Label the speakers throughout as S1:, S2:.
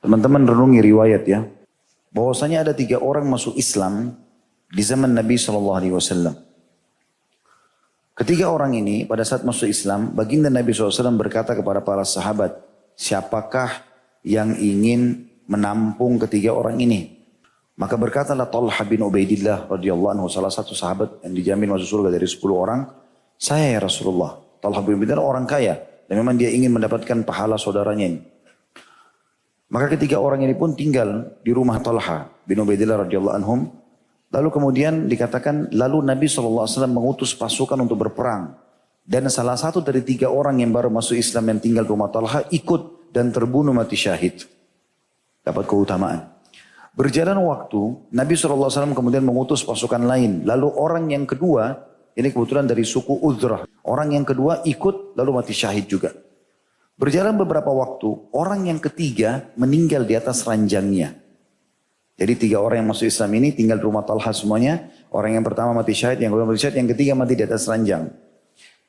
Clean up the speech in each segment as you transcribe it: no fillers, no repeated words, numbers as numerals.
S1: Teman-teman renungi riwayat ya. Bahwasanya ada 3 orang masuk Islam di zaman Nabi SAW. Ketiga orang ini pada saat masuk Islam, baginda Nabi SAW berkata kepada para sahabat, siapakah yang ingin menampung ketiga orang ini? Maka berkatalah Talha bin Ubaidillah radhiyallahu anhu, salah satu sahabat yang dijamin masuk surga dari 10 orang, saya ya Rasulullah. Talha bin Ubaidillah orang kaya dan memang dia ingin mendapatkan pahala saudaranya ini. Maka ketiga orang ini pun tinggal di rumah Talha bin Ubaidillah radhiyallahu anhum. Lalu kemudian dikatakan, lalu Nabi SAW mengutus pasukan untuk berperang. Dan salah satu dari 3 orang yang baru masuk Islam yang tinggal di rumah Talha ikut dan terbunuh mati syahid. Dapat keutamaan. Berjalan waktu, Nabi SAW kemudian mengutus pasukan lain. Lalu orang yang kedua, ini kebetulan dari suku Udrah. Orang yang kedua ikut lalu mati syahid juga. Berjalan beberapa waktu, orang yang ketiga meninggal di atas ranjangnya. Jadi 3 orang yang masuk Islam ini tinggal di rumah Talha semuanya. Orang yang pertama mati syahid, yang kedua mati syahid, yang ketiga mati di atas ranjang.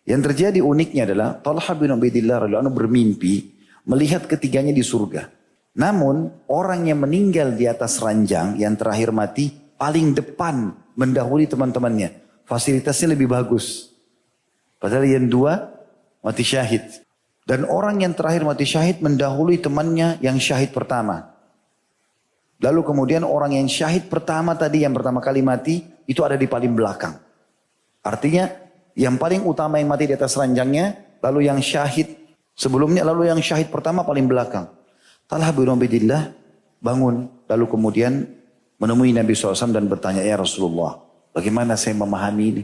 S1: Yang terjadi uniknya adalah Talha bin Ubaidillah radhiyallahu anhu bermimpi melihat ketiganya di surga. Namun orang yang meninggal di atas ranjang yang terakhir mati paling depan mendahului teman-temannya. Fasilitasnya lebih bagus. Padahal yang 2 mati syahid. Dan orang yang terakhir mati syahid mendahului temannya yang syahid pertama. Lalu kemudian orang yang syahid pertama tadi yang pertama kali mati itu ada di paling belakang. Artinya yang paling utama yang mati di atas ranjangnya, lalu yang syahid sebelumnya, lalu yang syahid pertama paling belakang. Talha bin Ubaidillah bangun lalu kemudian menemui Nabi SAW dan bertanya, ya Rasulullah, bagaimana saya memahami ini?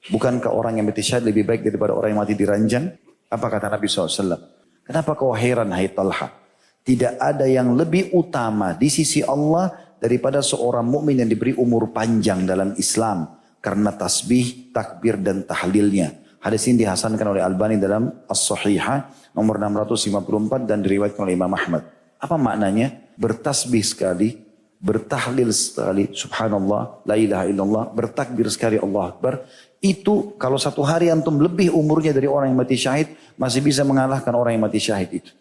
S1: Bukankah orang yang mati syahid lebih baik daripada orang yang mati di ranjang? Apa kata Nabi SAW? Kenapa kau heran hai Talha? Tidak ada yang lebih utama di sisi Allah daripada seorang mukmin yang diberi umur panjang dalam Islam. Karena tasbih, takbir dan tahlilnya. Hadis ini dihasankan oleh Albani dalam As-Sahihah nomor 654 dan diriwayatkan oleh Imam Ahmad. Apa maknanya? Bertasbih sekali, bertahlil sekali, subhanallah, la ilaha illallah, bertakbir sekali, Allah Akbar. Itu kalau satu hari antum lebih umurnya dari orang yang mati syahid, masih bisa mengalahkan orang yang mati syahid itu.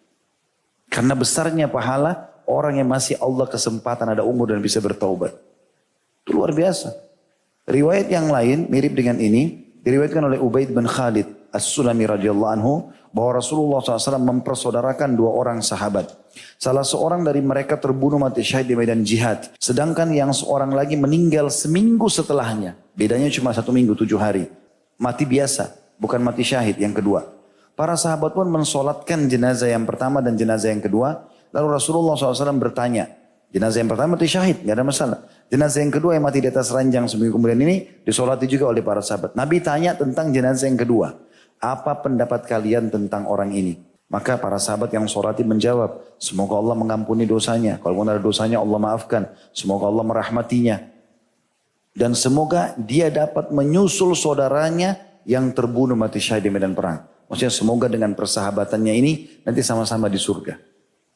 S1: Karena besarnya pahala orang yang masih Allah kesempatan ada umur dan bisa bertaubat. Itu luar biasa. Riwayat yang lain mirip dengan ini. Diriwayatkan oleh Ubaid bin Khalid As-Sulami radhiyallahu anhu. Bahwa Rasulullah SAW mempersaudarakan 2 orang sahabat. Salah seorang dari mereka terbunuh mati syahid di medan jihad. Sedangkan yang seorang lagi meninggal seminggu setelahnya. Bedanya cuma 1 minggu 7 hari. Mati biasa. Bukan mati syahid yang kedua. Para sahabat pun mensolatkan jenazah yang pertama dan jenazah yang kedua. Lalu Rasulullah SAW bertanya. Jenazah yang pertama mati syahid, gak ada masalah. Jenazah yang kedua yang mati di atas ranjang seminggu kemudian ini disolati juga oleh para sahabat. Nabi tanya tentang jenazah yang kedua. Apa pendapat kalian tentang orang ini? Maka para sahabat yang solati menjawab. Semoga Allah mengampuni dosanya. Kalau ada dosanya Allah maafkan. Semoga Allah merahmatinya. Dan semoga dia dapat menyusul saudaranya yang terbunuh mati syahid di medan perang. Maksudnya semoga dengan persahabatannya ini nanti sama-sama di surga.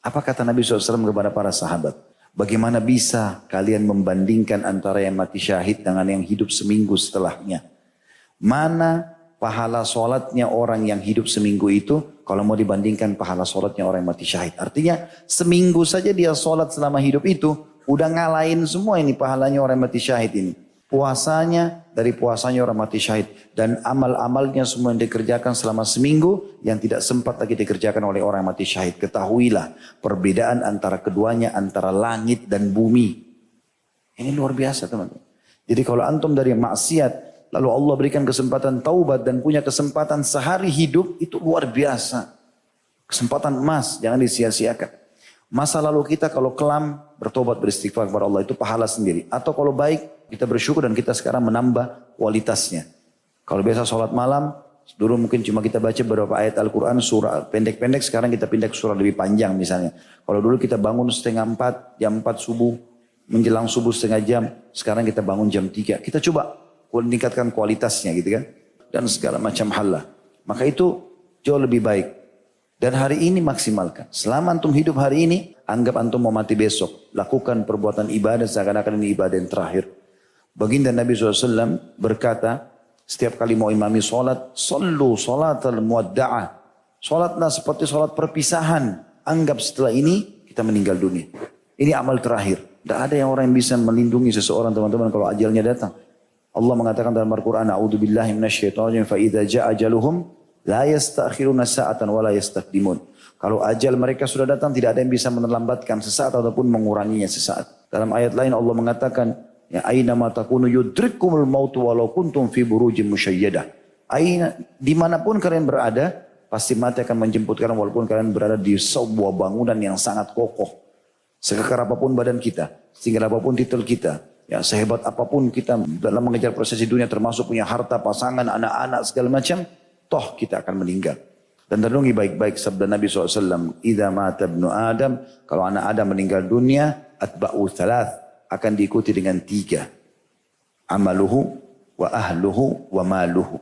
S1: Apa kata Nabi SAW kepada para sahabat? Bagaimana bisa kalian membandingkan antara yang mati syahid dengan yang hidup seminggu setelahnya? Mana pahala sholatnya orang yang hidup seminggu itu kalau mau dibandingkan pahala sholatnya orang yang mati syahid? Artinya seminggu saja dia sholat selama hidup itu udah ngalahin semua ini pahalanya orang yang mati syahid ini. Puasanya dari puasanya orang mati syahid. Dan amal-amalnya semua yang dikerjakan selama seminggu yang tidak sempat lagi dikerjakan oleh orang mati syahid. Ketahuilah perbedaan antara keduanya antara langit dan bumi. Ini luar biasa teman-teman. Jadi kalau antum dari maksiat lalu Allah berikan kesempatan taubat dan punya kesempatan sehari hidup itu luar biasa. Kesempatan emas jangan disia-siakan. Masa lalu kita kalau kelam bertobat beristighfar kepada Allah itu pahala sendiri. Atau kalau baik kita bersyukur dan kita sekarang menambah kualitasnya. Kalau biasa sholat malam, dulu mungkin cuma kita baca beberapa ayat Al-Quran, surah pendek-pendek, sekarang kita pindah ke surah lebih panjang misalnya. Kalau dulu kita bangun setengah 4, jam 4 subuh, menjelang subuh setengah jam, sekarang kita bangun jam 3. Kita coba meningkatkan kualitasnya gitu kan. Dan segala macam hal lah. Maka itu jauh lebih baik. Dan hari ini maksimalkan. Selama antum hidup hari ini, anggap antum mau mati besok. Lakukan perbuatan ibadah seakan-akan ini ibadah yang terakhir. Baginda Nabi SAW berkata, setiap kali mau imami sholat, sallu sholatal muwadda'ah. Sholatlah seperti sholat perpisahan. Anggap setelah ini kita meninggal dunia. Ini amal terakhir. Tidak ada yang orang yang bisa melindungi seseorang teman-teman kalau ajalnya datang. Allah mengatakan dalam Al-Quran, A'udzubillahi minasyaitonirrajim, fa idza ja'a ajaluhum la yasta'khiruna sa'atan wa la yastaqdimun. Kalau ajal mereka sudah datang, tidak ada yang bisa melambatkan sesaat ataupun menguranginya sesaat. Dalam ayat lain Allah mengatakan, ya aina ma takunu yudrikkumul maut walau kuntum fi burujin musyayyadah. Aina dimanapun kalian berada, pasti mati akan menjemput kalian walaupun kalian berada di sebuah bangunan yang sangat kokoh. Sekekar apapun badan kita, setinggi apapun titel kita, ya sehebat apapun kita dalam mengejar prosesi dunia termasuk punya harta, pasangan, anak-anak segala macam, toh kita akan meninggal. Dan renungi baik-baik sabda Nabi SAW, "Idza mata ibnu Adam," kalau anak Adam meninggal dunia, atba'u thalath, akan diikuti dengan 3. Amaluhu wa ahluhu wa maluhu.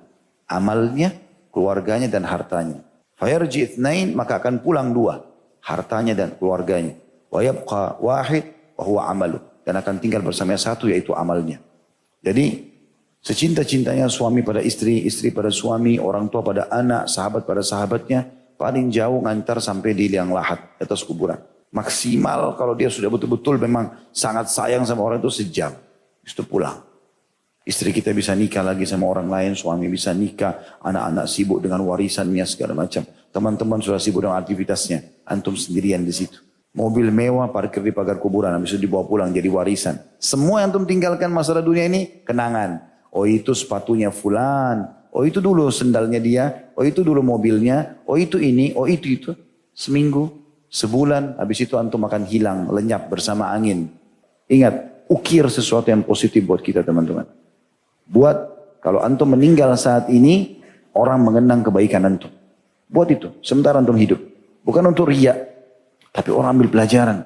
S1: Amalnya, keluarganya dan hartanya. Fayarji itsnain, maka akan pulang 2, hartanya dan keluarganya. Wa yabqa wahid wa huwa amalu, dan akan tinggal bersamanya 1 yaitu amalnya. Jadi secinta-cintanya suami pada istri, istri pada suami, orang tua pada anak, sahabat pada sahabatnya, paling jauh ngantar sampai di liang lahat atas kuburan. Maksimal kalau dia sudah betul-betul memang sangat sayang sama orang itu sejam, itu pulang. Istri kita bisa nikah lagi sama orang lain, suami bisa nikah, anak-anak sibuk dengan warisannya segala macam. Teman-teman sudah sibuk dengan aktivitasnya, antum sendirian di situ. Mobil mewah parkir di pagar kuburan, habis itu dibawa pulang jadi warisan. Semua yang antum tinggalkan masalah dunia ini kenangan. Oh itu sepatunya fulan, oh itu dulu sendalnya dia, oh itu dulu mobilnya, oh itu ini, oh itu. Seminggu, sebulan, habis itu antum akan hilang, lenyap bersama angin. Ingat, ukir sesuatu yang positif buat kita teman-teman. Buat kalau antum meninggal saat ini, orang mengenang kebaikan antum. Buat itu, sementara antum hidup. Bukan untuk riya. Tapi orang ambil pelajaran.